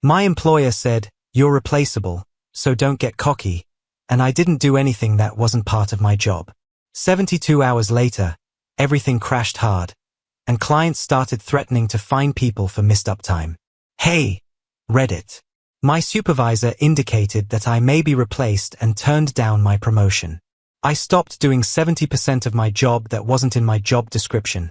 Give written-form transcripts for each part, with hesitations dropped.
My employer said, "You're replaceable, so don't get cocky," and I didn't do anything that wasn't part of my job. 72 hours later, everything crashed hard, and clients started threatening to fine people for missed uptime. Hey, Reddit. My supervisor indicated that I may be replaced and turned down my promotion. I stopped doing 70% of my job that wasn't in my job description,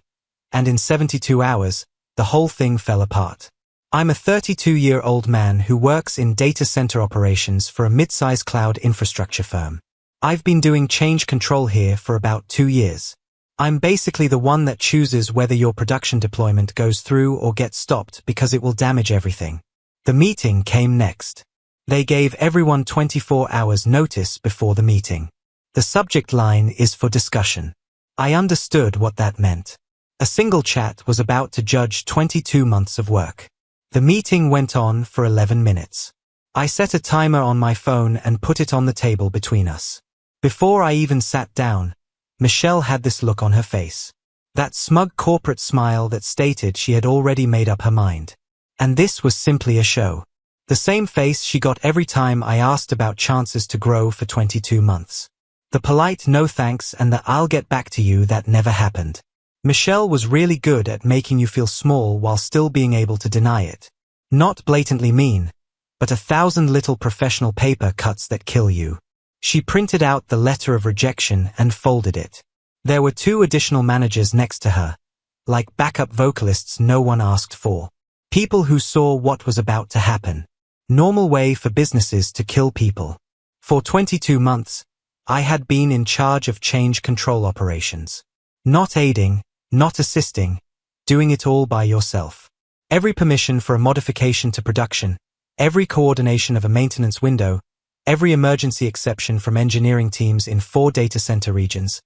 and in 72 hours, the whole thing fell apart. I'm a 32-year-old man who works in data center operations for a mid-size cloud infrastructure firm. I've been doing change control here for about 2 years. I'm basically the one that chooses whether your production deployment goes through or gets stopped because it will damage everything. The meeting came next. They gave everyone 24 hours notice before the meeting. The subject line is for discussion. I understood what that meant. A single chat was about to judge 22 months of work. The meeting went on for 11 minutes. I set a timer on my phone and put it on the table between us. Before I even sat down, Michelle had this look on her face. That smug corporate smile that stated she had already made up her mind. And this was simply a show. The same face she got every time I asked about chances to grow for 22 months. The polite no thanks and the "I'll get back to you" that never happened. Michelle was really good at making you feel small while still being able to deny it. Not blatantly mean, but 1,000 little professional paper cuts that kill you. She printed out the letter of rejection and folded it. There were 2 additional managers next to her, like backup vocalists no one asked for. People who saw what was about to happen. Normal way for businesses to kill people. For 22 months, I had been in charge of change control operations. Not aiding, not assisting, doing it all by yourself. Every permission for a modification to production, every coordination of a maintenance window, every emergency exception from engineering teams in 4 data center regions,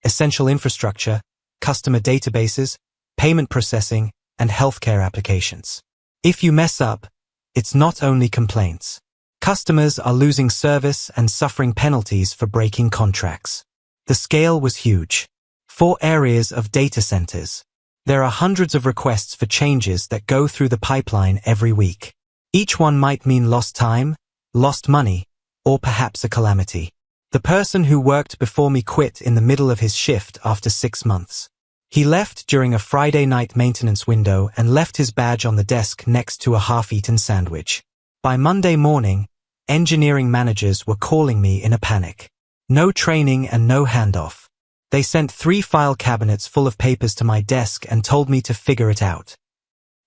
essential infrastructure, customer databases, payment processing, and healthcare applications. If you mess up, it's not only complaints. Customers are losing service and suffering penalties for breaking contracts. The scale was huge. 4 areas of data centers. There are hundreds of requests for changes that go through the pipeline every week. Each one might mean lost time, lost money, or perhaps a calamity. The person who worked before me quit in the middle of his shift after 6 months. He left during a Friday night maintenance window and left his badge on the desk next to a half-eaten sandwich. By Monday morning, engineering managers were calling me in a panic. No training and no handoff. They sent 3 file cabinets full of papers to my desk and told me to figure it out.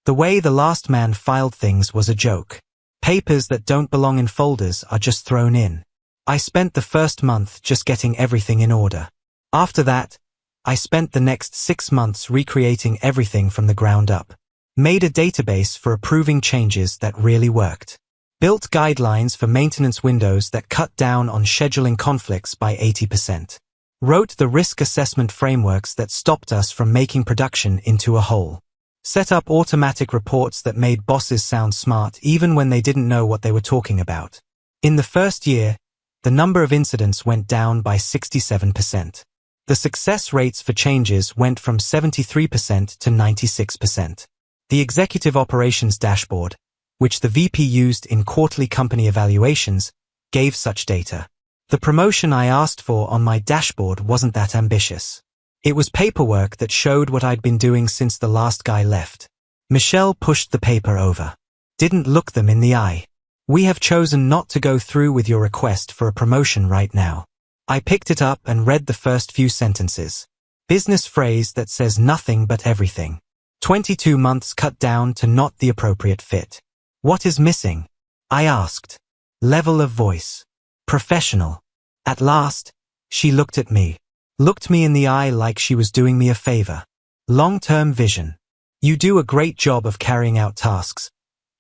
The way the last man filed things was a joke. Papers that don't belong in folders are just thrown in. I spent the first month just getting everything in order. After that, I spent the next 6 months recreating everything from the ground up. Made a database for approving changes that really worked. Built guidelines for maintenance windows that cut down on scheduling conflicts by 80%. Wrote the risk assessment frameworks that stopped us from making production into a hole. Set up automatic reports that made bosses sound smart even when they didn't know what they were talking about. In the first year, the number of incidents went down by 67%. The success rates for changes went from 73% to 96%. The Executive Operations Dashboard, which the VP used in quarterly company evaluations, gave such data. The promotion I asked for on my dashboard wasn't that ambitious. It was paperwork that showed what I'd been doing since the last guy left. Michelle pushed the paper over. Didn't look them in the eye. "We have chosen not to go through with your request for a promotion right now." I picked it up and read the first few sentences. Business phrase that says nothing but everything. 22 months cut down to not the appropriate fit. What is missing? I asked. Level of voice. Professional. At last, she looked at me. Looked me in the eye like she was doing me a favor. Long-term vision. You do a great job of carrying out tasks,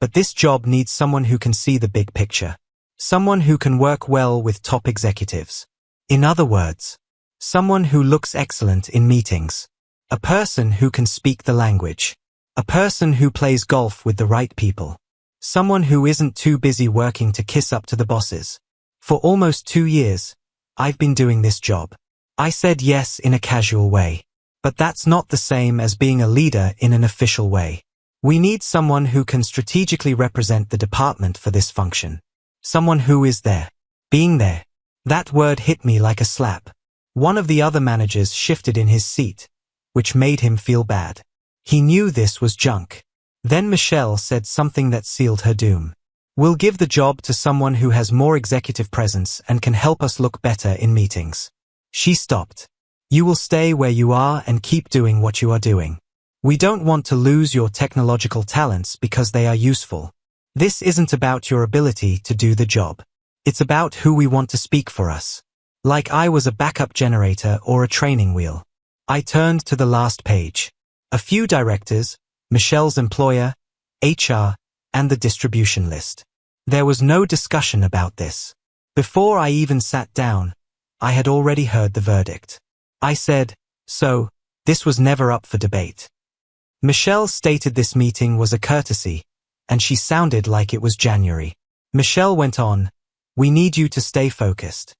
but this job needs someone who can see the big picture. Someone who can work well with top executives. In other words, someone who looks excellent in meetings. A person who can speak the language. A person who plays golf with the right people. Someone who isn't too busy working to kiss up to the bosses. For almost 2 years, I've been doing this job. I said yes in a casual way. But that's not the same as being a leader in an official way. We need someone who can strategically represent the department for this function. Someone who is there. Being there. That word hit me like a slap. One of the other managers shifted in his seat, which made him feel bad. He knew this was junk. Then Michelle said something that sealed her doom. We'll give the job to someone who has more executive presence and can help us look better in meetings. She stopped. You will stay where you are and keep doing what you are doing. We don't want to lose your technological talents because they are useful. This isn't about your ability to do the job. It's about who we want to speak for us. Like I was a backup generator or a training wheel. I turned to the last page. A few directors, Michelle's employer, HR, and the distribution list. There was no discussion about this. Before I even sat down, I had already heard the verdict. I said, so, this was never up for debate. Michelle stated this meeting was a courtesy, and she sounded like it was January. Michelle went on, we need you to stay focused.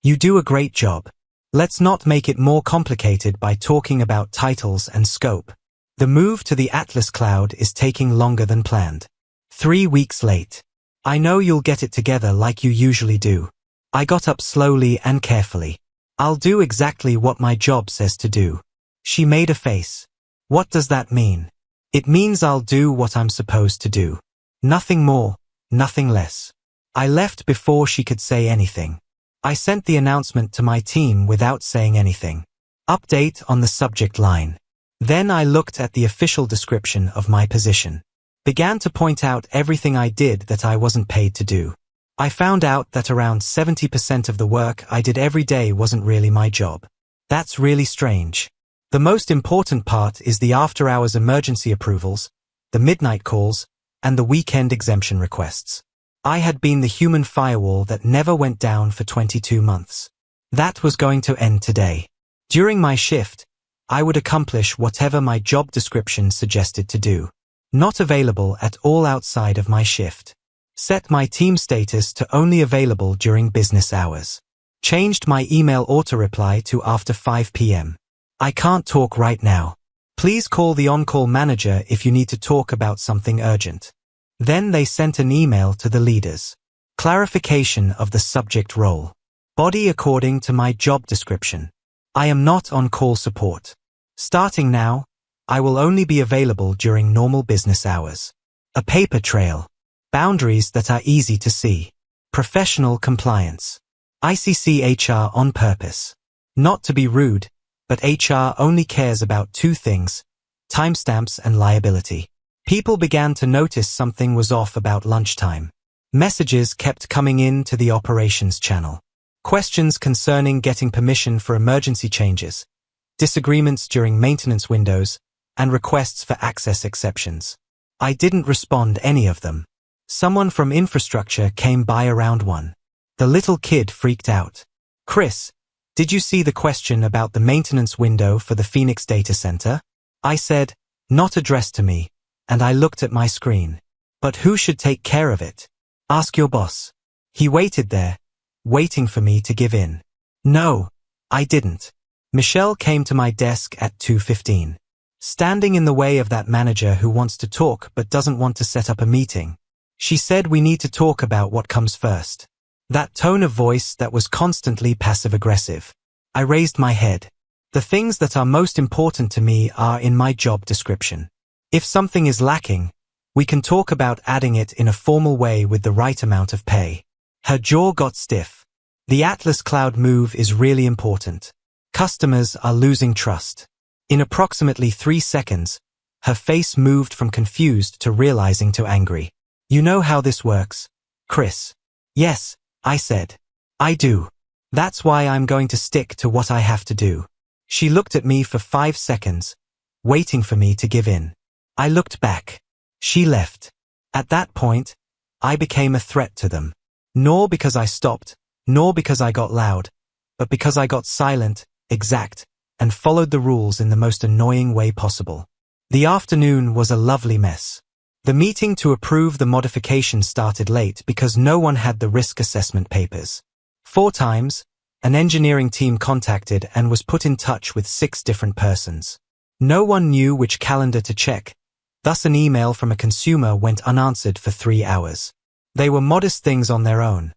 You do a great job. Let's not make it more complicated by talking about titles and scope. The move to the Atlas cloud is taking longer than planned. 3 weeks late. I know you'll get it together like you usually do. I got up slowly and carefully. I'll do exactly what my job says to do. She made a face. What does that mean? It means I'll do what I'm supposed to do. Nothing more, nothing less. I left before she could say anything. I sent the announcement to my team without saying anything. Update on the subject line. Then I looked at the official description of my position. Began to point out everything I did that I wasn't paid to do. I found out that around 70% of the work I did every day wasn't really my job. That's really strange. The most important part is the after-hours emergency approvals, the midnight calls, and the weekend exemption requests. I had been the human firewall that never went down for 22 months. That was going to end today. During my shift, I would accomplish whatever my job description suggested to do. Not available at all outside of my shift. Set my team status to only available during business hours. Changed my email auto-reply to after 5 p.m. I can't talk right now. Please call the on-call manager if you need to talk about something urgent. Then they sent an email to the leaders. Clarification of the subject role. Body according to my job description. I am not on-call support. Starting now, I will only be available during normal business hours. A paper trail. Boundaries that are easy to see. Professional compliance. ICC HR on purpose. Not to be rude, but HR only cares about 2 things, timestamps and liability. People began to notice something was off about lunchtime. Messages kept coming in to the operations channel. Questions concerning getting permission for emergency changes, disagreements during maintenance windows, and requests for access exceptions. I didn't respond any of them. Someone from infrastructure came by around 1. The little kid freaked out. Chris, did you see the question about the maintenance window for the Phoenix data center? I said, not addressed to me, and I looked at my screen. But who should take care of it? Ask your boss. He waited there, waiting for me to give in. No, I didn't. Michelle came to my desk at 2:15. Standing in the way of that manager who wants to talk but doesn't want to set up a meeting. She said we need to talk about what comes first. That tone of voice that was constantly passive-aggressive. I raised my head. The things that are most important to me are in my job description. If something is lacking, we can talk about adding it in a formal way with the right amount of pay. Her jaw got stiff. The Atlas cloud move is really important. Customers are losing trust. In approximately 3 seconds, her face moved from confused to realizing to angry. You know how this works, Chris? Yes, I said. I do. That's why I'm going to stick to what I have to do. She looked at me for 5 seconds, waiting for me to give in. I looked back. She left. At that point, I became a threat to them. Nor because I stopped, nor because I got loud, but because I got silent, exact, and followed the rules in the most annoying way possible. The afternoon was a lovely mess. The meeting to approve the modification started late because no one had the risk assessment papers. 4 times, an engineering team contacted and was put in touch with 6 different persons. No one knew which calendar to check. Thus an email from a consumer went unanswered for 3 hours. They were modest things on their own,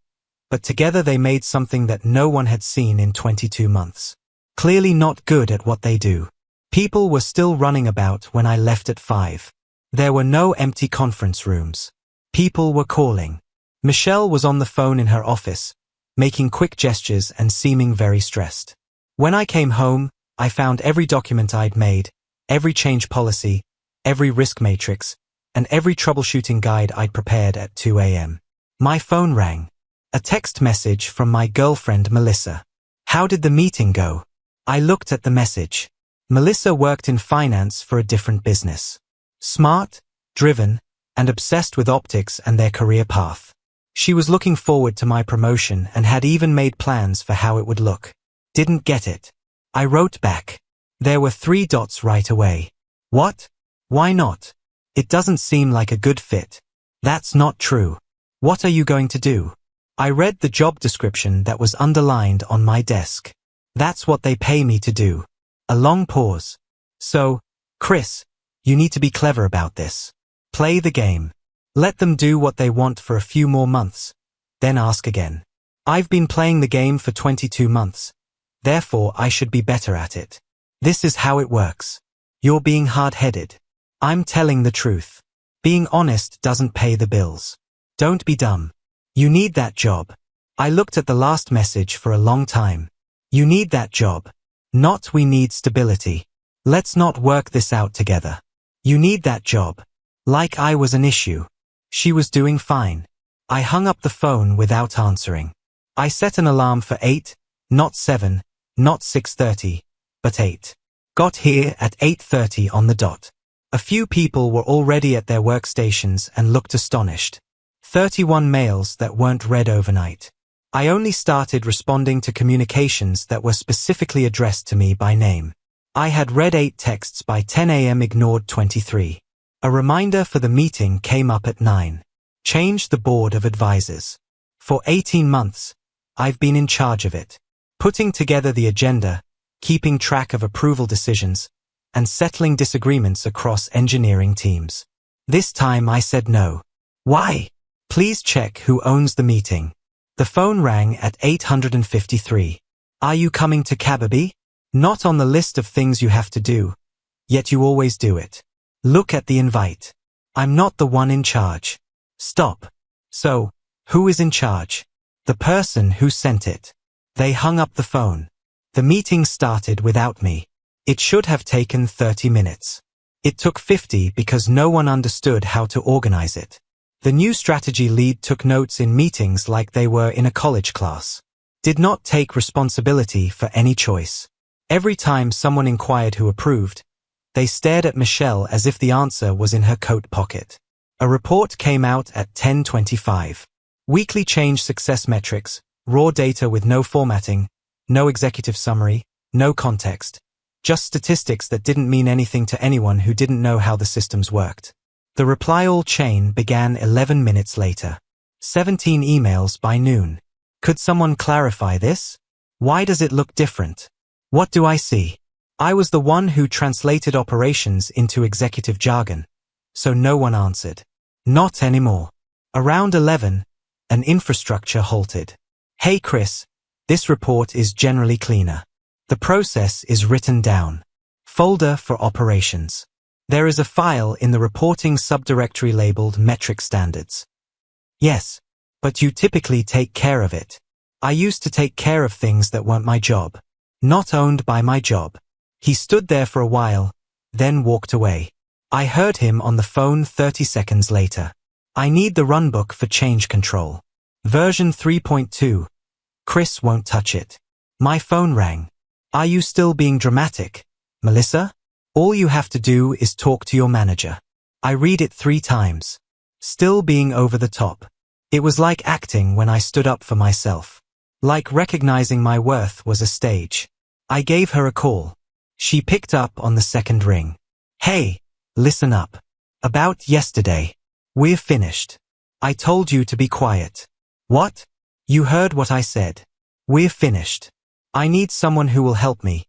but together they made something that no one had seen in 22 months. Clearly not good at what they do. People were still running about when I left at 5. There were no empty conference rooms. People were calling. Michelle was on the phone in her office, making quick gestures and seeming very stressed. When I came home, I found every document I'd made, every change policy, every risk matrix, and every troubleshooting guide I'd prepared at 2 a.m. My phone rang. A text message from my girlfriend Melissa. How did the meeting go? I looked at the message. Melissa worked in finance for a different business. Smart, driven, and obsessed with optics and their career path. She was looking forward to my promotion and had even made plans for how it would look. Didn't get it. I wrote back. There were 3 dots right away. What? Why not? It doesn't seem like a good fit. That's not true. What are you going to do? I read the job description that was underlined on my desk. That's what they pay me to do. A long pause. So, Chris, you need to be clever about this. Play the game. Let them do what they want for a few more months, then ask again. I've been playing the game for 22 months. Therefore, I should be better at it. This is how it works. You're being hard-headed. I'm telling the truth. Being honest doesn't pay the bills. Don't be dumb. You need that job. I looked at the last message for a long time. You need that job. Not we need stability. Let's not work this out together. You need that job. Like I was an issue. She was doing fine. I hung up the phone without answering. I set an alarm for 8, not 7, not 6:30, but 8. Got here at 8:30 on the dot. A few people were already at their workstations and looked astonished. 31 mails that weren't read overnight. I only started responding to communications that were specifically addressed to me by name. I had read 8 texts by 10 a.m. ignored 23. A reminder for the meeting came up at 9. Changed the board of advisors. For 18 months, I've been in charge of it. Putting together the agenda, keeping track of approval decisions, and settling disagreements across engineering teams. This time I said no. Why? Please check who owns the meeting. The phone rang at 853. Are you coming to Kababy? Not on the list of things you have to do, yet you always do it. Look at the invite. I'm not the one in charge. Stop. So, who is in charge? The person who sent it. They hung up the phone. The meeting started without me. It should have taken 30 minutes. It took 50 because no one understood how to organize it. The new strategy lead took notes in meetings like they were in a college class. Did not take responsibility for any choice. Every time someone inquired who approved, they stared at Michelle as if the answer was in her coat pocket. A report came out at 10:25. Weekly change success metrics, raw data with no formatting, no executive summary, no context, just statistics that didn't mean anything to anyone who didn't know how the systems worked. The reply all chain began 11 minutes later. 17 emails by noon. Could someone clarify this? Why does it look different? What do I see? I was the one who translated operations into executive jargon, so no one answered. Not anymore. Around 11, an infrastructure halted. Hey Chris, this report is generally cleaner. The process is written down. Folder for operations. There is a file in the reporting subdirectory labeled metric standards. Yes, but you typically take care of it. I used to take care of things that weren't my job. Not owned by my job. He stood there for a while, then walked away. I heard him on the phone 30 seconds later. I need the runbook for change control. Version 3.2. Chris won't touch it. My phone rang. Are you still being dramatic, Melissa? All you have to do is talk to your manager. I read it 3 times. Still being over the top. It was like acting when I stood up for myself. Like recognizing my worth was a stage. I gave her a call. She picked up on the second ring. Hey, listen up. About yesterday. We're finished. I told you to be quiet. What? You heard what I said. We're finished. I need someone who will help me,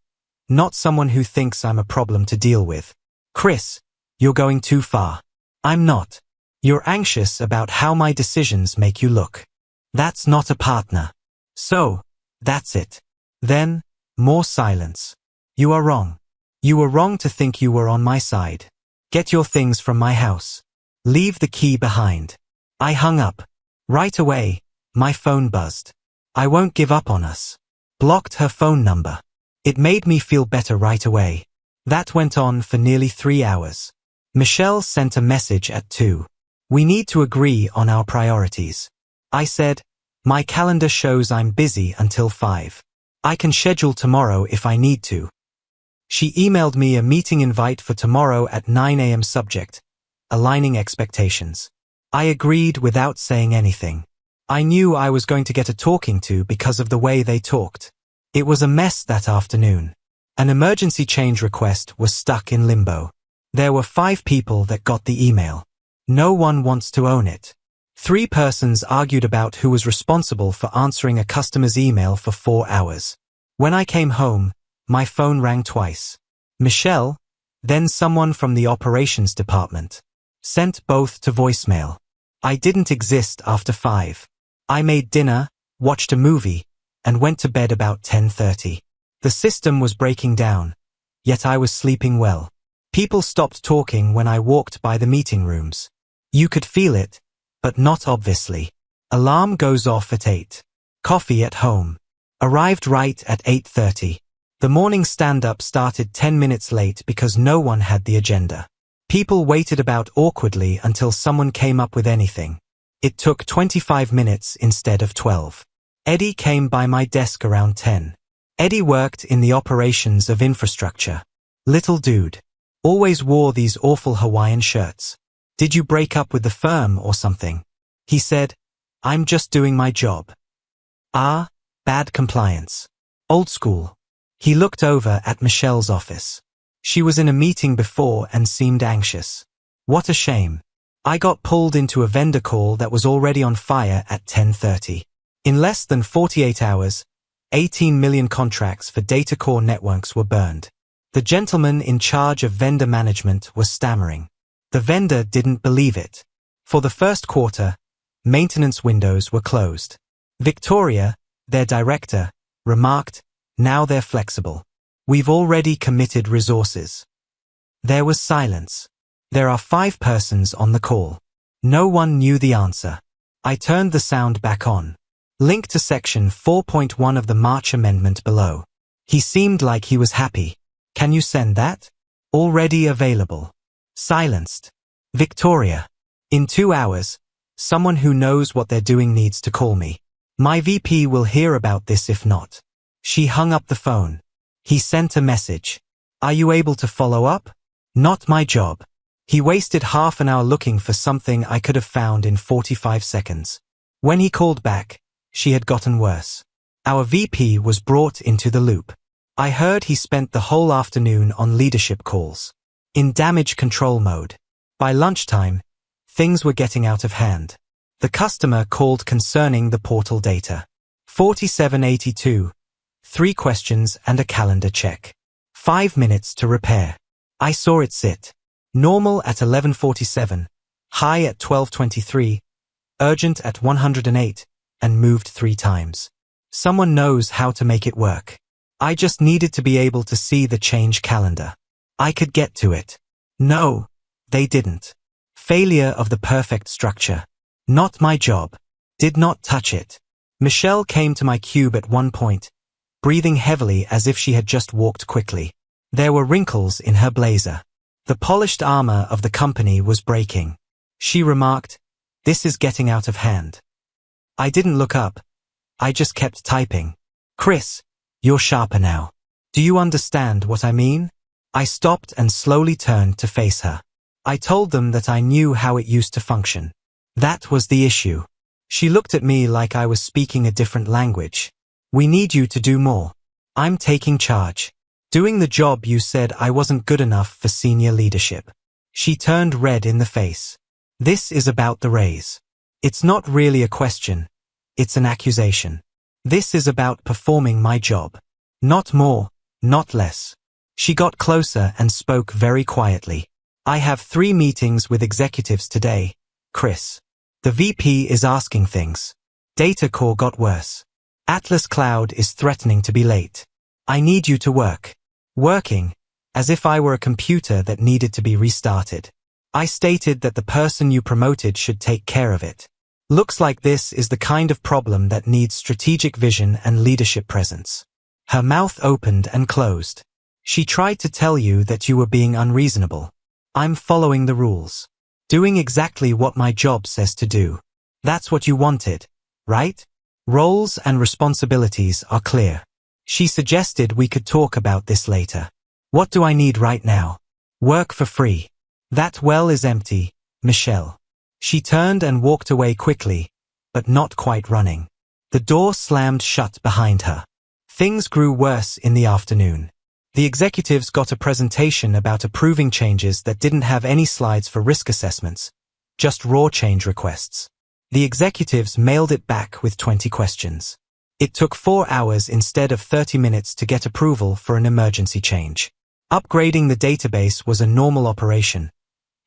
not someone who thinks I'm a problem to deal with. Chris, You're going too far. I'm not. You're anxious about how my decisions make you look. That's not a partner. So, that's it. Then, more silence. You are wrong. You were wrong to think you were on my side. Get your things from my house. Leave the key behind. I hung up. Right away, my phone buzzed. I won't give up on us. Blocked her phone number. It made me feel better right away. That went on for nearly 3 hours. Michelle sent a message at 2. We need to agree on our priorities. I said, my calendar shows I'm busy until 5. I can schedule tomorrow if I need to. She emailed me a meeting invite for tomorrow at 9 a.m. subject, aligning expectations. I agreed without saying anything. I knew I was going to get a talking to because of the way they talked. It was a mess that afternoon. An emergency change request was stuck in limbo. There were 5 people that got the email. No one wants to own it. 3 persons argued about who was responsible for answering a customer's email for 4 hours. When I came home, my phone rang twice. Michelle, then someone from the operations department, sent both to voicemail. I didn't exist after 5. I made dinner, watched a movie, and went to bed about 10:30. The system was breaking down, yet I was sleeping well. People stopped talking when I walked by the meeting rooms. You could feel it, but not obviously. Alarm goes off at 8. Coffee at home. Arrived right at 8:30. The morning stand-up started 10 minutes late because no one had the agenda. People waited about awkwardly until someone came up with anything. It took 25 minutes instead of 12. Eddie came by my desk around 10. Eddie worked in the operations of infrastructure. Little dude. Always wore these awful Hawaiian shirts. Did you break up with the firm or something? He said, I'm just doing my job. Ah, bad compliance. Old school. He looked over at Michelle's office. She was in a meeting before and seemed anxious. What a shame. I got pulled into a vendor call that was already on fire at 10:30. In less than 48 hours, 18 million contracts for data core networks were burned. The gentleman in charge of vendor management was stammering. The vendor didn't believe it. For the first quarter, maintenance windows were closed. Victoria, their director, remarked, now they're flexible. We've already committed resources. There was silence. There are 5 persons on the call. No one knew the answer. I turned the sound back on. Link to section 4.1 of the March amendment below. He seemed like he was happy. Can you send that? Already available. Silenced. Victoria. In 2 hours, someone who knows what they're doing needs to call me. My VP will hear about this if not. She hung up the phone. He sent a message. Are you able to follow up? Not my job. He wasted half an hour looking for something I could have found in 45 seconds. When he called back, she had gotten worse. Our VP was brought into the loop. I heard he spent the whole afternoon on leadership calls. In damage control mode. By lunchtime, things were getting out of hand. The customer called concerning the portal data. 4782. 3 questions and a calendar check. 5 minutes to repair. I saw it sit. Normal at 11:47, high at 12:23, urgent at 108, and moved 3 times. Someone knows how to make it work. I just needed to be able to see the change calendar. I could get to it. No, they didn't. Failure of the perfect structure. Not my job. Did not touch it. Michelle came to my cube at one point, breathing heavily as if she had just walked quickly. There were wrinkles in her blazer. The polished armor of the company was breaking. She remarked, "This is getting out of hand." I didn't look up. I just kept typing. "Chris, you're sharper now. Do you understand what I mean?" I stopped and slowly turned to face her. I told them that I knew how it used to function. That was the issue. She looked at me like I was speaking a different language. "We need you to do more. I'm taking charge. Doing the job you said I wasn't good enough for senior leadership." She turned red in the face. "This is about the raise. It's not really a question. It's an accusation. This is about performing my job. Not more, not less." She got closer and spoke very quietly. I have 3 meetings with executives today, Chris. The VP is asking things. Data core got worse. Atlas Cloud is threatening to be late. I need you to work. Working, as if I were a computer that needed to be restarted. I stated that the person you promoted should take care of it. Looks like this is the kind of problem that needs strategic vision and leadership presence. Her mouth opened and closed. She tried to tell you that you were being unreasonable. I'm following the rules. Doing exactly what my job says to do. That's what you wanted, right? Roles and responsibilities are clear. She suggested we could talk about this later. What do I need right now? Work for free. That well is empty, Michelle. She turned and walked away quickly, but not quite running. The door slammed shut behind her. Things grew worse in the afternoon. The executives got a presentation about approving changes that didn't have any slides for risk assessments, just raw change requests. The executives mailed it back with 20 questions. It took 4 hours instead of 30 minutes to get approval for an emergency change. Upgrading the database was a normal operation,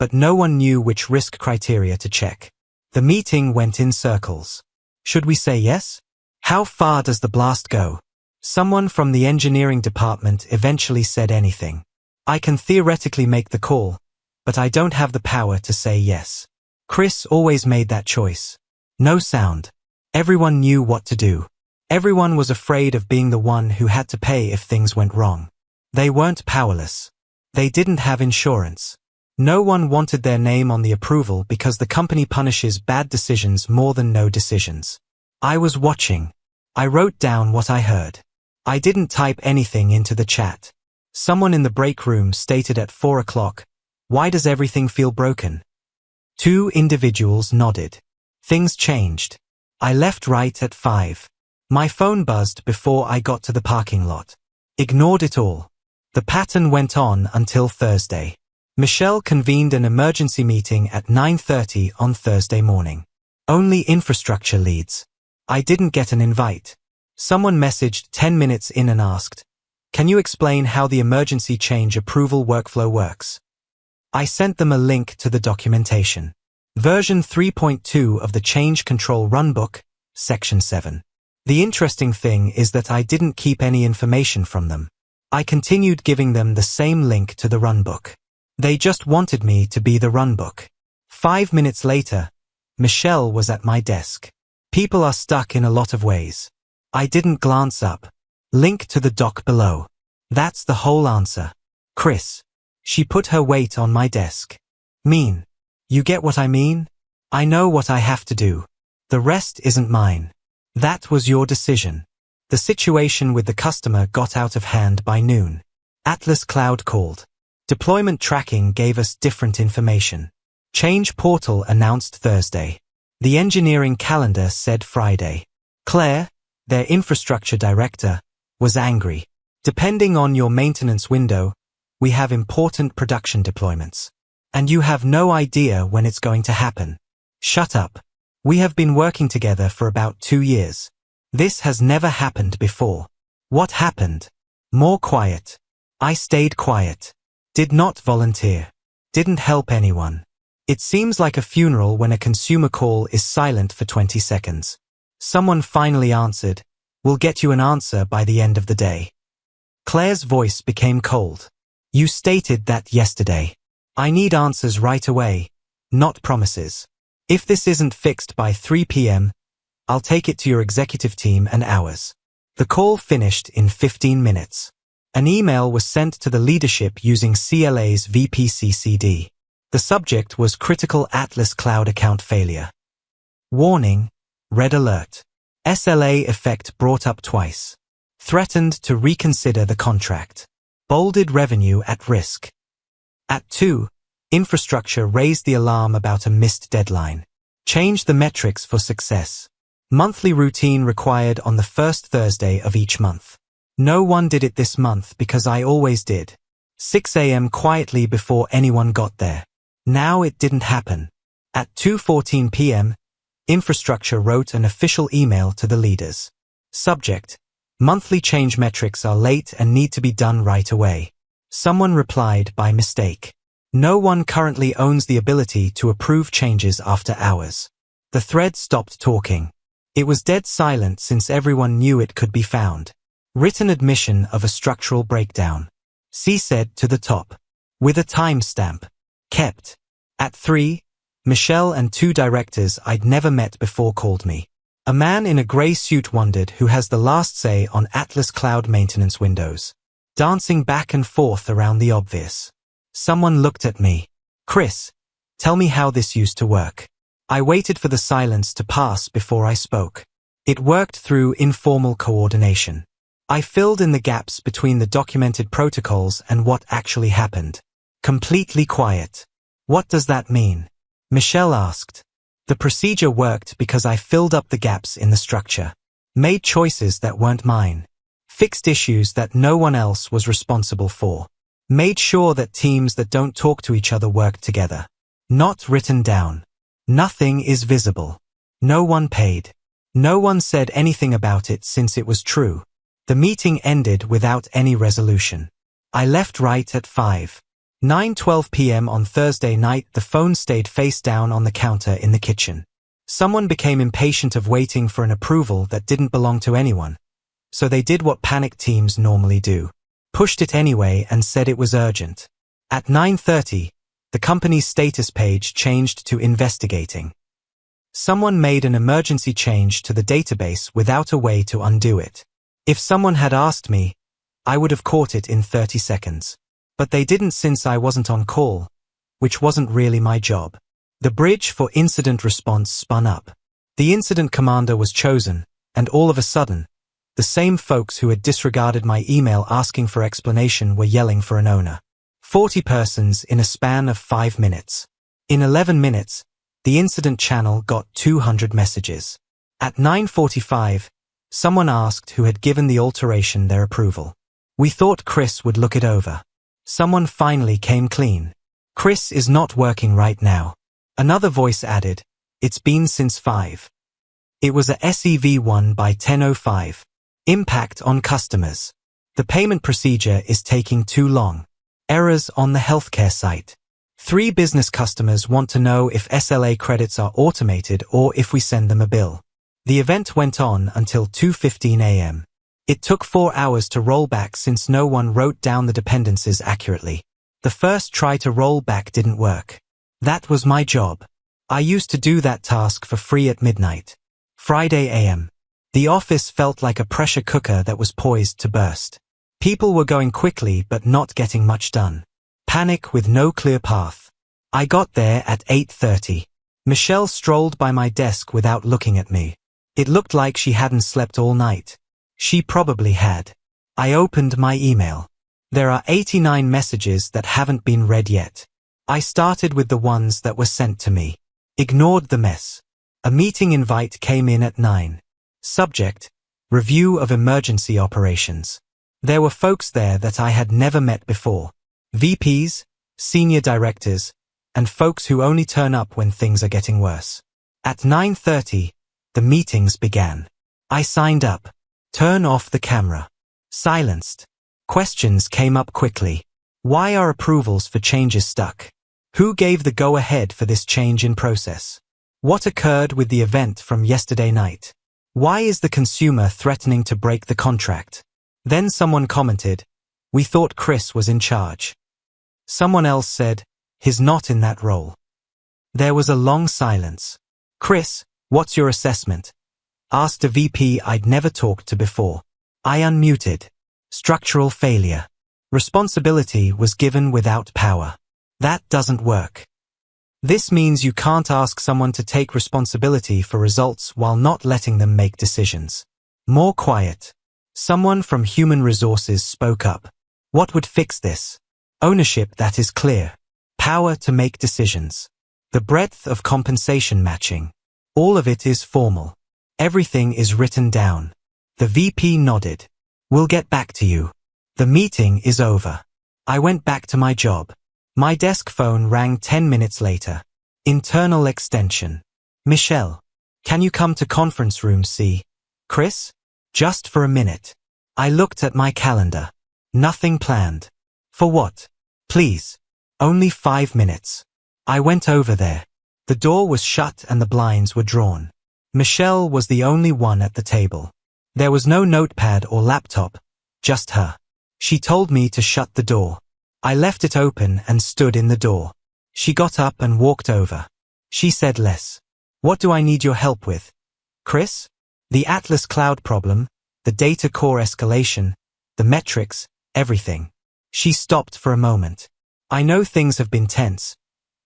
but no one knew which risk criteria to check. The meeting went in circles. Should we say yes? How far does the blast go? Someone from the engineering department eventually said anything. I can theoretically make the call, but I don't have the power to say yes. Chris always made that choice. No sound. Everyone knew what to do. Everyone was afraid of being the one who had to pay if things went wrong. They weren't powerless. They didn't have insurance. No one wanted their name on the approval because the company punishes bad decisions more than no decisions. I was watching. I wrote down what I heard. I didn't type anything into the chat. Someone in the break room stated at 4 o'clock, "Why does everything feel broken?" 2 individuals nodded. Things changed. I left right at 5. My phone buzzed before I got to the parking lot. Ignored it all. The pattern went on until Thursday. Michelle convened an emergency meeting at 9:30 on Thursday morning. Only infrastructure leads. I didn't get an invite. Someone messaged 10 minutes in and asked, "Can you explain how the emergency change approval workflow works?" I sent them a link to the documentation. Version 3.2 of the Change Control Runbook, Section 7. The interesting thing is that I didn't keep any information from them. I continued giving them the same link to the runbook. They just wanted me to be the runbook. 5 minutes later, Michelle was at my desk. People are stuck in a lot of ways. I didn't glance up. Link to the doc below. That's the whole answer. Chris. She put her weight on my desk. Mean. You get what I mean? I know what I have to do. The rest isn't mine. That was your decision. The situation with the customer got out of hand by noon. Atlas Cloud called. Deployment tracking gave us different information. Change portal announced Thursday. The engineering calendar said Friday. Claire, their infrastructure director, was angry. Depending on your maintenance window, we have important production deployments. And you have no idea when it's going to happen. Shut up. We have been working together for about 2 years. This has never happened before. What happened? More quiet. I stayed quiet. Did not volunteer. Didn't help anyone. It seems like a funeral when a consumer call is silent for 20 seconds. Someone finally answered, "We'll get you an answer by the end of the day." Claire's voice became cold. You stated that yesterday. I need answers right away, not promises. If this isn't fixed by 3 p.m., I'll take it to your executive team and ours. The call finished in 15 minutes. An email was sent to the leadership using CLA's VPCCD. The subject was Critical Atlas Cloud Account Failure. Warning, red alert. SLA effect brought up twice. Threatened to reconsider the contract. Bolded revenue at risk. At 2, infrastructure raised the alarm about a missed deadline. Changed the metrics for success. Monthly routine required on the first Thursday of each month. No one did it this month because I always did. 6 a.m. quietly before anyone got there. Now it didn't happen. At 2:14 p.m., infrastructure wrote an official email to the leaders. Subject: monthly change metrics are late and need to be done right away. Someone replied by mistake. No one currently owns the ability to approve changes after hours. The thread stopped talking. It was dead silent since everyone knew it could be found. Written admission of a structural breakdown. C said to the top. With a timestamp. Kept. At 3, Michelle and 2 directors I'd never met before called me. A man in a grey suit wondered who has the last say on Atlas Cloud maintenance windows. Dancing back and forth around the obvious. Someone looked at me. Chris, tell me how this used to work. I waited for the silence to pass before I spoke. It worked through informal coordination. I filled in the gaps between the documented protocols and what actually happened. Completely quiet. What does that mean? Michelle asked. The procedure worked because I filled up the gaps in the structure. Made choices that weren't mine. Fixed issues that no one else was responsible for. Made sure that teams that don't talk to each other work together. Not written down. Nothing is visible. No one paid. No one said anything about it since it was true. The meeting ended without any resolution. I left right at 9:12 p.m. on Thursday night. The phone stayed face down on the counter in the kitchen. Someone became impatient of waiting for an approval that didn't belong to anyone. So they did what panicked teams normally do. Pushed it anyway and said it was urgent. At 9:30, the company's status page changed to investigating. Someone made an emergency change to the database without a way to undo it. If someone had asked me, I would have caught it in 30 seconds. But they didn't since I wasn't on call, which wasn't really my job. The bridge for incident response spun up. The incident commander was chosen, and all of a sudden, the same folks who had disregarded my email asking for explanation were yelling for an owner. 40 persons in a span of 5 minutes. In 11 minutes, the incident channel got 200 messages. At 9:45, someone asked who had given the alteration their approval. We thought Chris would look it over. Someone finally came clean. Chris is not working right now. Another voice added, it's been since 5. It was a SEV1 by 10:05. Impact on customers. The payment procedure is taking too long. Errors on the healthcare site. 3 business customers want to know if SLA credits are automated or if we send them a bill. The event went on until 2:15 a.m. It took 4 hours to roll back since no one wrote down the dependencies accurately. The first try to roll back didn't work. That was my job. I used to do that task for free at midnight. Friday a.m. The office felt like a pressure cooker that was poised to burst. People were going quickly but not getting much done. Panic with no clear path. I got there at 8:30. Michelle strolled by my desk without looking at me. It looked like she hadn't slept all night. She probably had. I opened my email. There are 89 messages that haven't been read yet. I started with the ones that were sent to me. Ignored the mess. A meeting invite came in at 9. Subject, review of emergency operations. There were folks there that I had never met before. VPs, senior directors, and folks who only turn up when things are getting worse. At 9:30, the meetings began. I signed up. Turn off the camera. Silenced. Questions came up quickly. Why are approvals for changes stuck? Who gave the go-ahead for this change in process? What occurred with the event from yesterday night? Why is the consumer threatening to break the contract? Then someone commented, we thought Chris was in charge. Someone else said, he's not in that role. There was a long silence. Chris, what's your assessment? Asked a VP I'd never talked to before. I unmuted. Structural failure. Responsibility was given without power. That doesn't work. This means you can't ask someone to take responsibility for results while not letting them make decisions. More quiet. Someone from human resources spoke up. What would fix this? Ownership that is clear. Power to make decisions. The breadth of compensation matching. All of it is formal. Everything is written down. The VP nodded. We'll get back to you. The meeting is over. I went back to my job. My desk phone rang 10 minutes later. Internal extension. Michelle. Can you come to conference room C? Chris? Just for a minute. I looked at my calendar. Nothing planned. For what? Please. Only 5 minutes. I went over there. The door was shut and the blinds were drawn. Michelle was the only one at the table. There was no notepad or laptop, just her. She told me to shut the door. I left it open and stood in the door. She got up and walked over. She said, "Les, what do I need your help with?" "Chris? The Atlas Cloud problem, the data core escalation, the metrics, everything." She stopped for a moment. "I know things have been tense,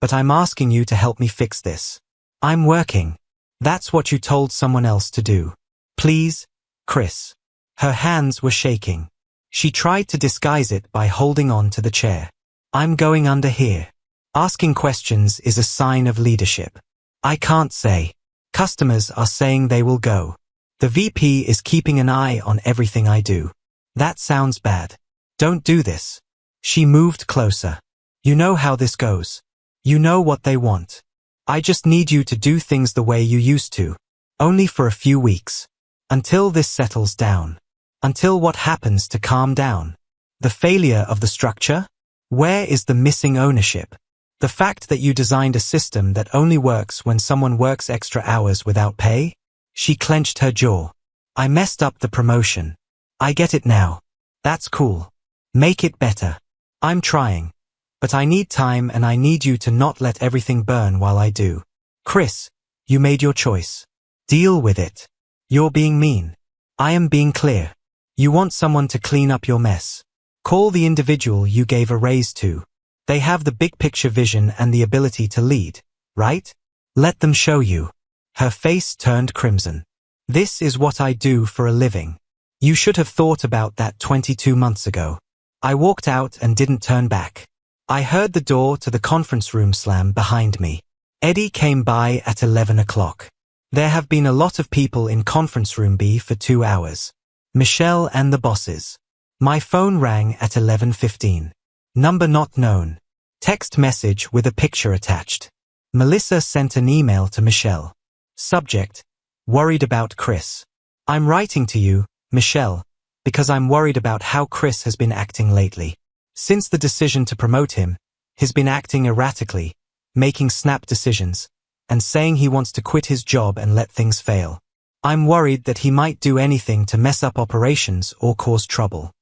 but I'm asking you to help me fix this. I'm working. That's what you told someone else to do. Please, Chris." Her hands were shaking. She tried to disguise it by holding on to the chair. "I'm going under here. Asking questions is a sign of leadership. I can't say. Customers are saying they will go. The VP is keeping an eye on everything I do. That sounds bad. Don't do this." She moved closer. "You know how this goes. You know what they want. I just need you to do things the way you used to. Only for a few weeks. Until this settles down. Until what happens to calm down? The failure of the structure? Where is the missing ownership? The fact that you designed a system that only works when someone works extra hours without pay?" She clenched her jaw. "I messed up the promotion. I get it now. That's cool. Make it better. I'm trying. But I need time and I need you to not let everything burn while I do. Chris, you made your choice. Deal with it. You're being mean. I am being clear. You want someone to clean up your mess. Call the individual you gave a raise to. They have the big picture vision and the ability to lead, right? Let them show you." Her face turned crimson. "This is what I do for a living. You should have thought about that 22 months ago." I walked out and didn't turn back. I heard the door to the conference room slam behind me. Eddie came by at 11 o'clock. There have been a lot of people in conference room B for 2 hours. Michelle and the bosses. My phone rang at 11:15. Number not known. Text message with a picture attached. Melissa sent an email to Michelle. Subject: worried about Chris. I'm writing to you, Michelle, because I'm worried about how Chris has been acting lately. Since the decision to promote him, he's been acting erratically, making snap decisions, and saying he wants to quit his job and let things fail. I'm worried that he might do anything to mess up operations or cause trouble.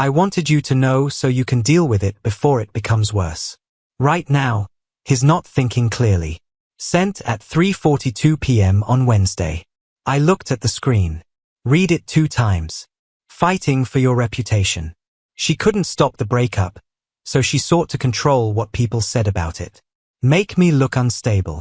I wanted you to know so you can deal with it before it becomes worse. Right now, he's not thinking clearly. Sent at 3:42 p.m. on Wednesday. I looked at the screen. Read it 2 times. Fighting for your reputation. She couldn't stop the breakup, so she sought to control what people said about it. Make me look unstable.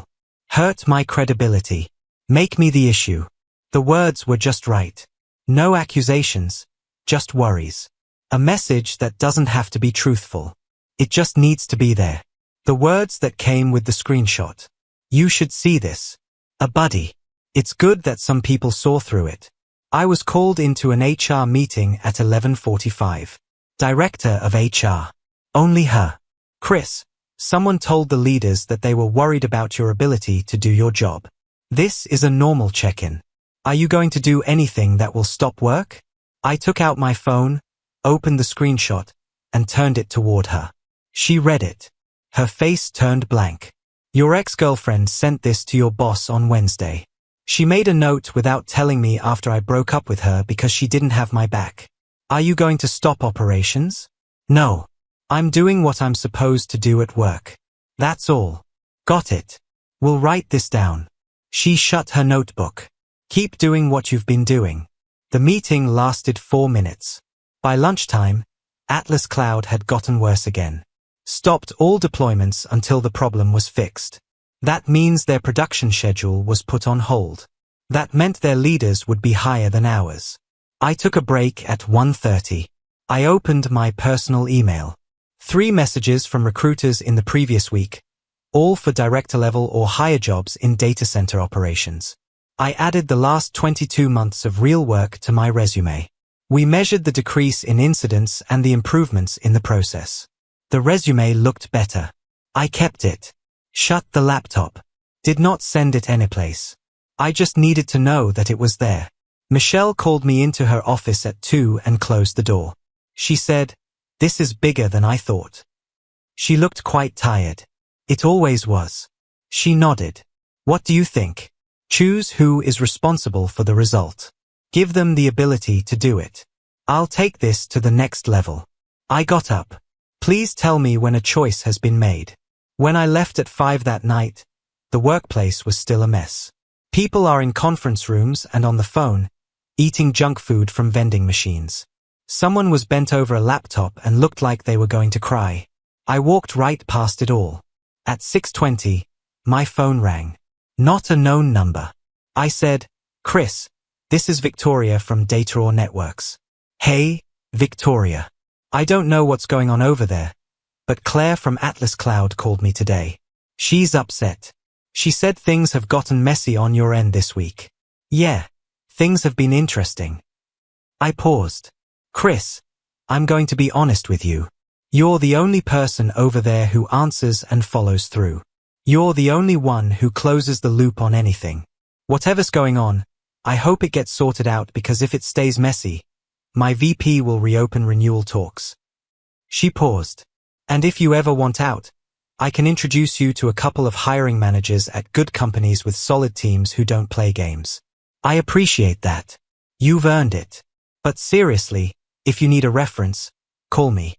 Hurt my credibility. Make me the issue. The words were just right. No accusations, just worries. A message that doesn't have to be truthful. It just needs to be there. The words that came with the screenshot. You should see this. A buddy. It's good that some people saw through it. I was called into an HR meeting at 11:45. Director of HR. Only her. Chris, someone told the leaders that they were worried about your ability to do your job. This is a normal check-in. Are you going to do anything that will stop work? I took out my phone, opened the screenshot, and turned it toward her. She read it. Her face turned blank. Your ex-girlfriend sent this to your boss on Wednesday. She made a note without telling me after I broke up with her because she didn't have my back. Are you going to stop operations? No. I'm doing what I'm supposed to do at work. That's all. Got it. We'll write this down. She shut her notebook. Keep doing what you've been doing. The meeting lasted 4 minutes. By lunchtime, Atlas Cloud had gotten worse again. Stopped all deployments until the problem was fixed. That means their production schedule was put on hold. That meant their leaders would be higher than ours. I took a break at 1:30. I opened my personal email. 3 messages from recruiters in the previous week, all for director level or higher jobs in data center operations. I added the last 22 months of real work to my resume. We measured the decrease in incidents and the improvements in the process. The resume looked better. I kept it. Shut the laptop. Did not send it anyplace. I just needed to know that it was there. Michelle called me into her office at 2 and closed the door. She said, "This is bigger than I thought." She looked quite tired. It always was. She nodded. What do you think? Choose who is responsible for the result. Give them the ability to do it. I'll take this to the next level. I got up. Please tell me when a choice has been made. When I left at 5 that night, the workplace was still a mess. People are in conference rooms and on the phone, eating junk food from vending machines. Someone was bent over a laptop and looked like they were going to cry. I walked right past it all. At 6:20, my phone rang. Not a known number. I said, Chris, this is Victoria from Data or Networks. Hey, Victoria. I don't know what's going on over there, but Claire from Atlas Cloud called me today. She's upset. She said things have gotten messy on your end this week. Yeah, things have been interesting. I paused. Chris, I'm going to be honest with you. You're the only person over there who answers and follows through. You're the only one who closes the loop on anything. Whatever's going on, I hope it gets sorted out because if it stays messy, my VP will reopen renewal talks. She paused. And if you ever want out, I can introduce you to a couple of hiring managers at good companies with solid teams who don't play games. I appreciate that. You've earned it. But seriously, if you need a reference, call me.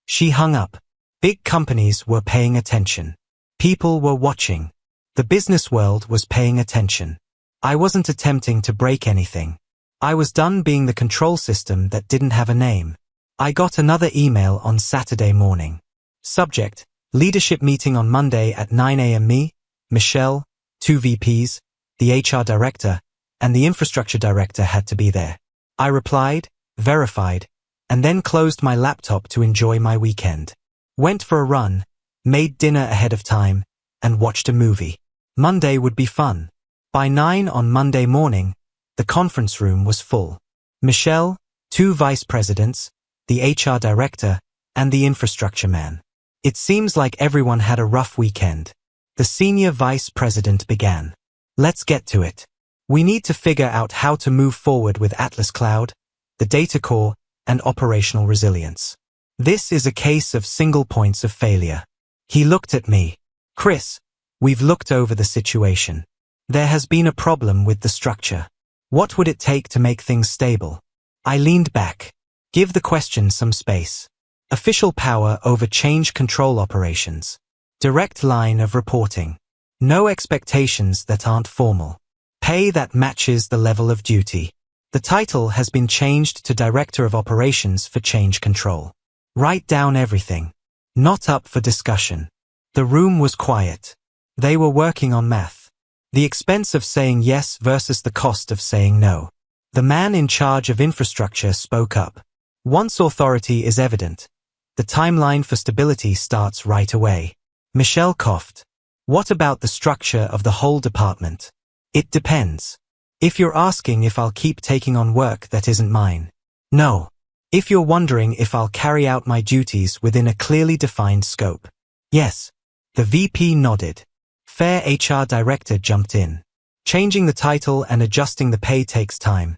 She hung up. Big companies were paying attention. People were watching. The business world was paying attention. I wasn't attempting to break anything. I was done being the control system that didn't have a name. I got another email on Saturday morning. Subject, leadership meeting on Monday at 9 a.m. Me, Michelle, 2 VPs, the HR director, and the infrastructure director had to be there. I replied, verified, and then closed my laptop to enjoy my weekend. Went for a run, made dinner ahead of time, and watched a movie. Monday would be fun. By 9 on Monday morning, the conference room was full. Michelle, 2 vice presidents, the HR director, and the infrastructure man. It seems like everyone had a rough weekend. The senior vice president began. Let's get to it. We need to figure out how to move forward with Atlas Cloud, the data core, and operational resilience. This is a case of single points of failure. He looked at me. Chris, we've looked over the situation. There has been a problem with the structure. What would it take to make things stable? I leaned back. Give the question some space. Official power over change control operations. Direct line of reporting. No expectations that aren't formal. Pay that matches the level of duty. The title has been changed to Director of Operations for Change Control. Write down everything. Not up for discussion. The room was quiet. They were working on math. The expense of saying yes versus the cost of saying no. The man in charge of infrastructure spoke up. Once authority is evident, the timeline for stability starts right away. Michelle coughed. What about the structure of the whole department? It depends. If you're asking if I'll keep taking on work that isn't mine. No. If you're wondering if I'll carry out my duties within a clearly defined scope. Yes. The VP nodded. Fair HR director jumped in. Changing the title and adjusting the pay takes time.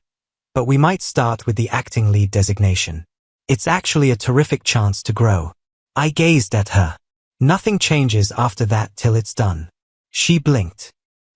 But we might start with the acting lead designation. It's actually a terrific chance to grow. I gazed at her. Nothing changes after that till it's done. She blinked.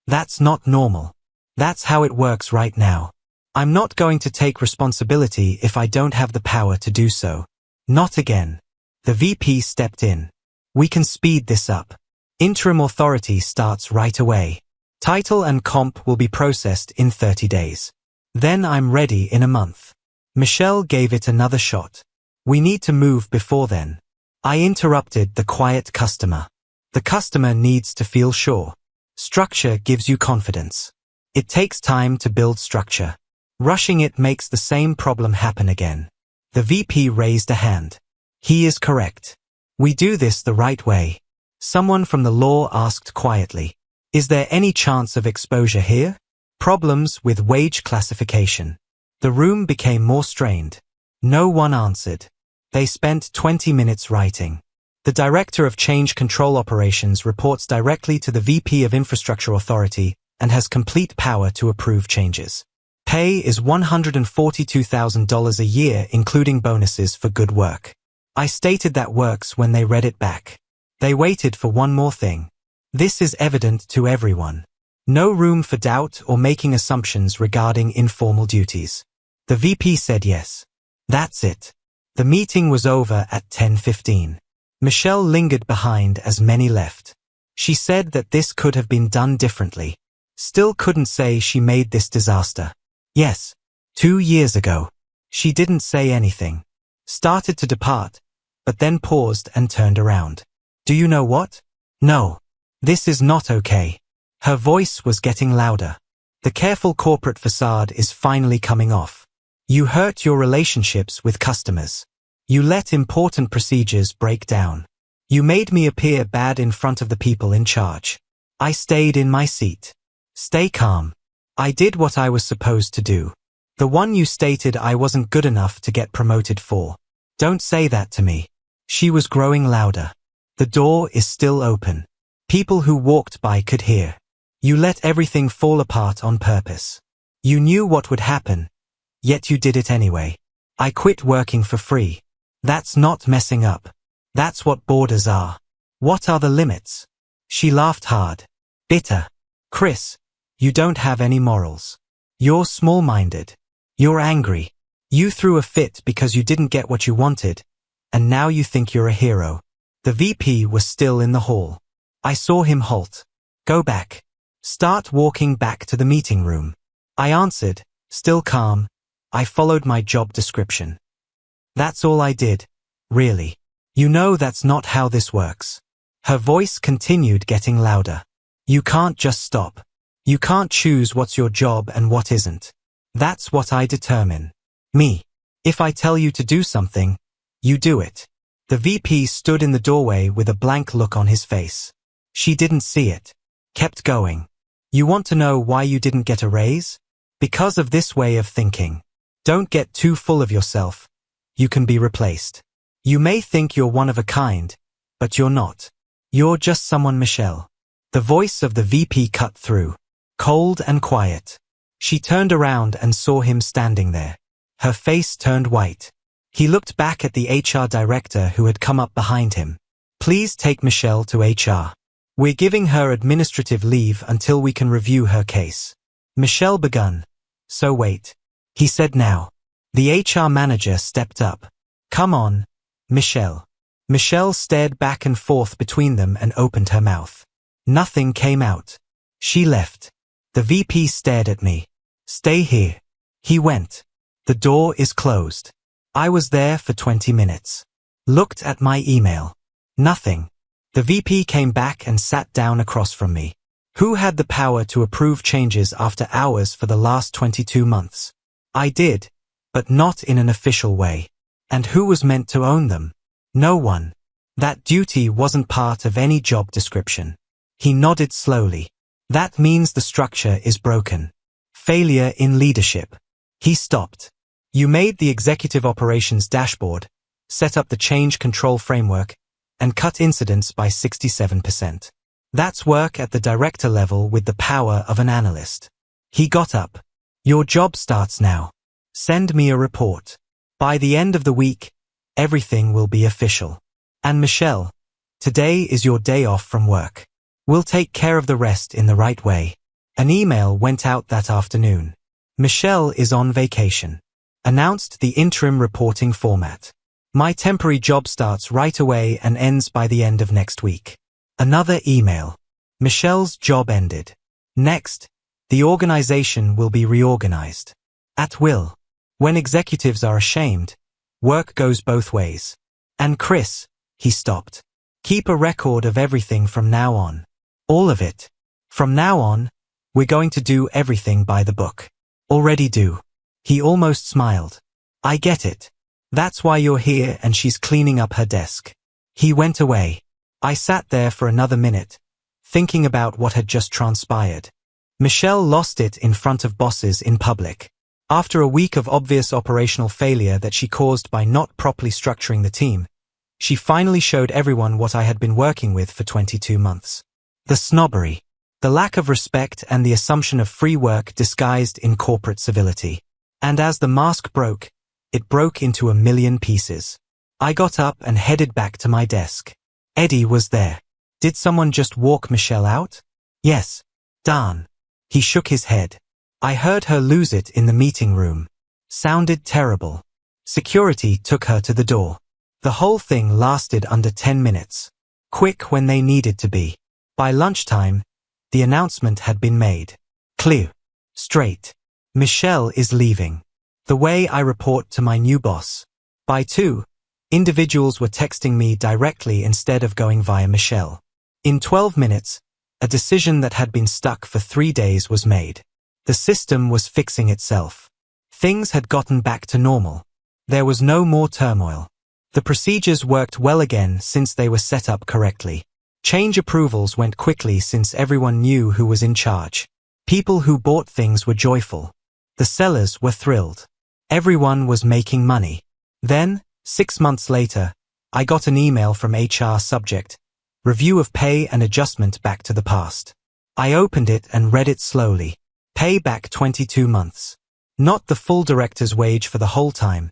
That's not normal. That's how it works right now. I'm not going to take responsibility if I don't have the power to do so. Not again. The VP stepped in. We can speed this up. Interim authority starts right away. Title and comp will be processed in 30 days. Then I'm ready in a month. Michelle gave it another shot. We need to move before then. I interrupted the quiet customer. The customer needs to feel sure. Structure gives you confidence. It takes time to build structure. Rushing it makes the same problem happen again. The VP raised a hand. He is correct. We do this the right way. Someone from the law asked quietly. Is there any chance of exposure here? Problems with wage classification. The room became more strained. No one answered. They spent 20 minutes writing. The Director of Change Control Operations reports directly to the VP of Infrastructure Authority and has complete power to approve changes. Pay is $142,000 a year including bonuses for good work. I stated that works when they read it back. They waited for one more thing. This is evident to everyone. No room for doubt or making assumptions regarding informal duties. The VP said yes. That's it. The meeting was over at 10:15. Michelle lingered behind as many left. She said that this could have been done differently. Still couldn't say she made this disaster. Yes. 2 years ago. She didn't say anything. Started to depart, but then paused and turned around. Do you know what? No. This is not okay. Her voice was getting louder. The careful corporate facade is finally coming off. You hurt your relationships with customers. You let important procedures break down. You made me appear bad in front of the people in charge. I stayed in my seat. Stay calm. I did what I was supposed to do. The one you stated I wasn't good enough to get promoted for. Don't say that to me. She was growing louder. The door is still open. People who walked by could hear. You let everything fall apart on purpose. You knew what would happen, yet you did it anyway. I quit working for free. That's not messing up. That's what borders are. What are the limits? She laughed hard. Bitter. Chris, you don't have any morals. You're small-minded. You're angry. You threw a fit because you didn't get what you wanted, and now you think you're a hero. The VP was still in the hall. I saw him halt. Go back. Start walking back to the meeting room. I answered, still calm. I followed my job description. That's all I did, really. You know that's not how this works. Her voice continued getting louder. You can't just stop. You can't choose what's your job and what isn't. That's what I determine. Me. If I tell you to do something, you do it. The VP stood in the doorway with a blank look on his face. She didn't see it. Kept going. You want to know why you didn't get a raise? Because of this way of thinking. Don't get too full of yourself. You can be replaced. You may think you're one of a kind, but you're not. You're just someone, Michelle. The voice of the VP cut through. Cold and quiet. She turned around and saw him standing there. Her face turned white. He looked back at the HR director who had come up behind him. Please take Michelle to HR. We're giving her administrative leave until we can review her case. Michelle begun. So wait. He said now. The HR manager stepped up. Come on, Michelle. Michelle stared back and forth between them and opened her mouth. Nothing came out. She left. The VP stared at me. Stay here. He went. The door is closed. I was there for 20 minutes. Looked at my email. Nothing. The VP came back and sat down across from me. Who had the power to approve changes after hours for the last 22 months? I did, but not in an official way. And who was meant to own them? No one. That duty wasn't part of any job description. He nodded slowly. That means the structure is broken. Failure in leadership. He stopped. You made the executive operations dashboard, set up the change control framework, and cut incidents by 67%. That's work at the director level with the power of an analyst. He got up. Your job starts now. Send me a report. By the end of the week, everything will be official. And Michelle, today is your day off from work. We'll take care of the rest in the right way. An email went out that afternoon. Michelle is on vacation. Announced the interim reporting format. My temporary job starts right away and ends by the end of next week. Another email. Michelle's job ended. Next, the organization will be reorganized. At will. When executives are ashamed, work goes both ways. And Chris, he stopped. Keep a record of everything from now on. All of it. From now on, we're going to do everything by the book. Already do. He almost smiled. I get it. That's why you're here and she's cleaning up her desk. He went away. I sat there for another minute, thinking about what had just transpired. Michelle lost it in front of bosses in public. After a week of obvious operational failure that she caused by not properly structuring the team, she finally showed everyone what I had been working with for 22 months. The snobbery, the lack of respect and the assumption of free work disguised in corporate civility. And as the mask broke, it broke into a million pieces. I got up and headed back to my desk. Eddie was there. Did someone just walk Michelle out? Yes. Darn. He shook his head. I heard her lose it in the meeting room. Sounded terrible. Security took her to the door. The whole thing lasted under 10 minutes. Quick when they needed to be. By lunchtime, the announcement had been made. Clear. Straight. Michelle is leaving. The way I report to my new boss. By 2, individuals were texting me directly instead of going via Michelle. In 12 minutes, a decision that had been stuck for 3 days was made. The system was fixing itself. Things had gotten back to normal. There was no more turmoil. The procedures worked well again since they were set up correctly. Change approvals went quickly since everyone knew who was in charge. People who bought things were joyful. The sellers were thrilled. Everyone was making money. Then, 6 months later, I got an email from HR subject, review of pay and adjustment back to the past. I opened it and read it slowly. Pay back 22 months. Not the full director's wage for the whole time,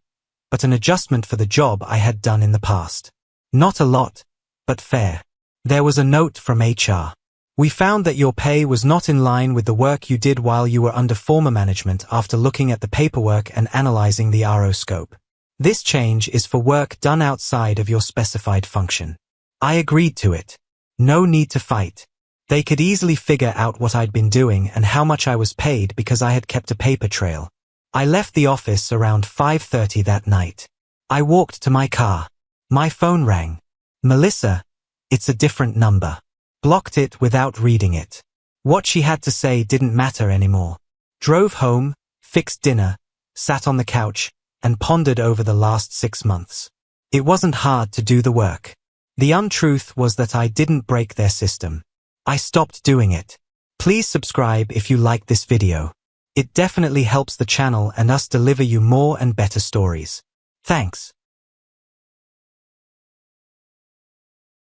but an adjustment for the job I had done in the past. Not a lot, but fair. There was a note from HR. We found that your pay was not in line with the work you did while you were under former management after looking at the paperwork and analyzing the RO scope. This change is for work done outside of your specified function. I agreed to it. No need to fight. They could easily figure out what I'd been doing and how much I was paid because I had kept a paper trail. I left the office around 5:30 that night. I walked to my car. My phone rang. Melissa, it's a different number. Blocked it without reading it. What she had to say didn't matter anymore. Drove home, fixed dinner, sat on the couch, and pondered over the last 6 months. It wasn't hard to do the work. The untruth was that I didn't break their system. I stopped doing it. Please subscribe if you like this video. It definitely helps the channel and us deliver you more and better stories. Thanks.